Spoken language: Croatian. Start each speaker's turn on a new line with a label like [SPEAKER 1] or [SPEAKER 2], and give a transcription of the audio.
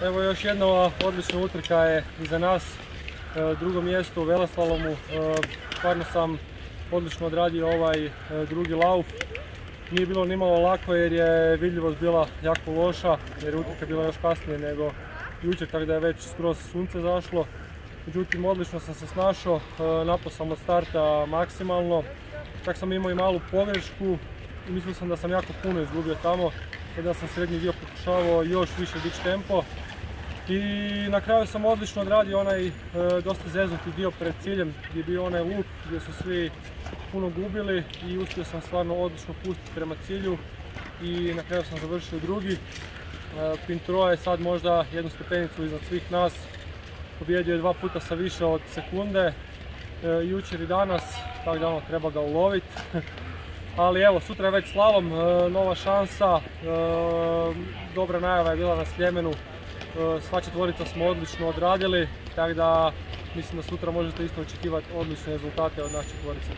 [SPEAKER 1] Evo još jedna odlična utrka je iza nas, drugo mjesto u veleslalomu. Stvarno sam odlično odradio ovaj drugi lauf. Nije bilo nimalo lako jer je vidljivost bila jako loša, jer je utrka bila još kasnije nego jučer, tako da je već skroz sunce zašlo. Međutim, odlično sam se snašao, napao sam od starta maksimalno. Čak sam imao i malu pogrešku i mislio sam da sam jako puno izgubio tamo, da sam srednji dio pokušavao još više dići tempo. I na kraju sam odlično odradio onaj dosta zeznuti dio pred ciljem gdje je bio onaj luk gdje su svi puno gubili i uspio sam stvarno odlično pustiti prema cilju i na kraju sam završio drugi. Pinturo je sad možda jednu stepenicu iznad svih nas, pobjedio je 2 puta sa više od sekunde, jučer i danas, tako da treba ga uloviti. Ali evo, sutra je već slalom, nova šansa, dobra najava je bila na Sljemenu, sva četvorica smo odlično odradili, tako da mislim da sutra možete isto očekivati odlične rezultate od nas četvorice.